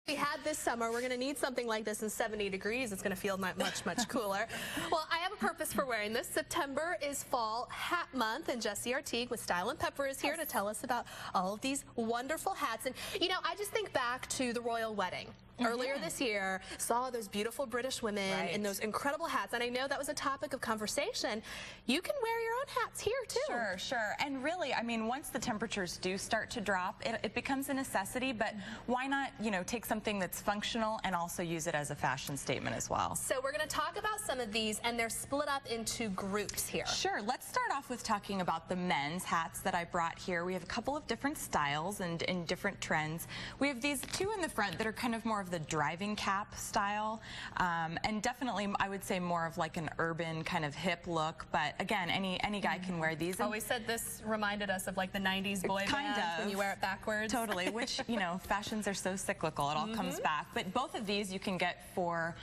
We had this summer. We're going to need something like this in 70 degrees. It's going to feel much cooler. Well, I have a purpose for wearing this. September is Fall Hat Month, and Jessie Artigue with Style and Pepper is here to tell us about all of these wonderful hats. And, you know, I just think back to the royal wedding. Earlier this year, saw those beautiful British women in those incredible hats, and I know that was a topic of conversation. You can wear your own hats here, too. Sure, sure. And really, I mean, once the temperatures do start to drop, it becomes a necessity, but why not, you know, take something that's functional and also use it as a fashion statement as well. So we're going to talk about some of these, and they're split up into groups here. Sure. Let's start off with talking about the men's hats that I brought here. We have a couple of different styles and different trends. We have these two in the front that are kind of more of the driving cap style, and definitely I would say more of like an urban kind of hip look, but again, any guy can wear these. Oh, we said this reminded us of like the 90s boy band when you wear it backwards. Totally, which, you know, fashions are so cyclical, it all comes back. But both of these you can get for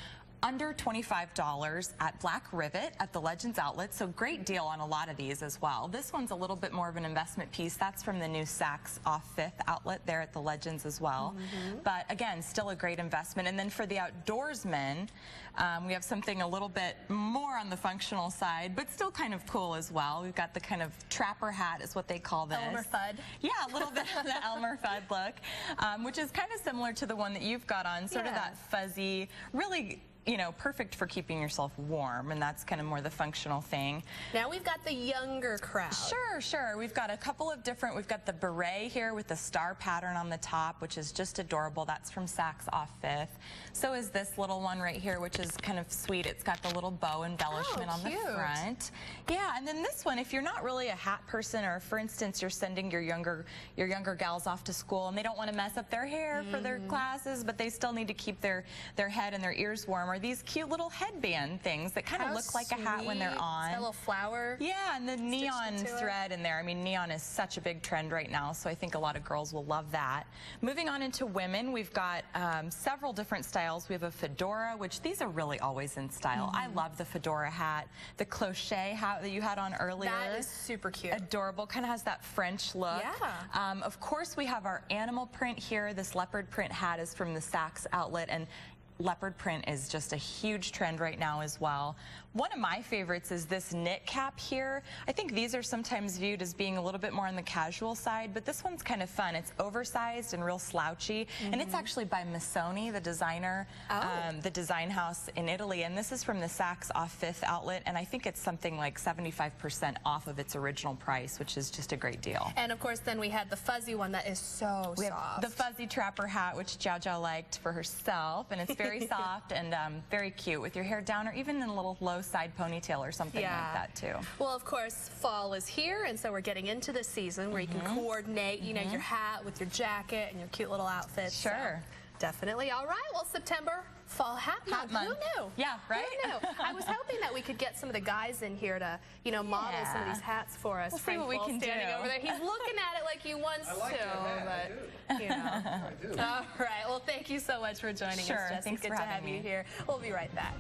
under $25 at Black Rivet at the Legends outlet, so great deal on a lot of these as well. This one's a little bit more of an investment piece. That's from the new Saks off 5th outlet there at the Legends as well. But again, still a great investment. And then for the outdoorsmen, we have something a little bit more on the functional side, but still kind of cool as well. We've got the kind of trapper hat is what they call this. Elmer Fudd. Yeah, a little bit of the Elmer Fudd look, which is kind of similar to the one that you've got on, sort of that fuzzy, really, you know, perfect for keeping yourself warm, and that's kind of more the functional thing. Now we've got the younger crowd. Sure, sure. We've got a couple of different, we've got the beret here with the star pattern on the top, which is just adorable. That's from Saks off 5th. So is this little one right here, which is kind of sweet. It's got the little bow embellishment on the front. Yeah, and then this one, if you're not really a hat person, or for instance, you're sending your younger gals off to school and they don't want to mess up their hair for their classes, but they still need to keep their head and their ears warm, or these cute little headband things that kind of look like a hat when they're on. That little flower. Yeah, and the neon thread in there. I mean, neon is such a big trend right now, so I think a lot of girls will love that. Moving on into women, we've got several different styles. We have a fedora, which these are really always in style. I love the fedora hat. The cloche hat that you had on earlier. That is super cute. Adorable. Kind of has that French look. Yeah. Of course, we have our animal print here. This leopard print hat is from the Saks outlet, and leopard print is just a huge trend right now as well. One of my favorites is this knit cap here. I think these are sometimes viewed as being a little bit more on the casual side, but this one's kind of fun. It's oversized and real slouchy, and it's actually by Missoni, the designer, the design house in Italy, and this is from the Saks off 5th outlet, and I think it's something like 75% off of its original price, which is just a great deal. And of course, then we had the fuzzy one that is so soft. The fuzzy trapper hat, which JiaoJiao liked for herself, and it's very soft and very cute with your hair down, or even in a little low side ponytail or something like that too. Well, of course, fall is here, and so we're getting into the season where you can coordinate, you know, your hat with your jacket and your cute little outfits. Sure. So definitely. All right. Well, September, Fall Hat Month. Who knew? Yeah, right? Who knew? I was hoping that we could get some of the guys in here to, you know, model some of these hats for us. We'll see what we can do. Over there. He's looking at it like he wants to, you know. I do. All right. Well, thank you so much for joining us, Jessie. Thanks Good for to having have you me. here. We'll be right back.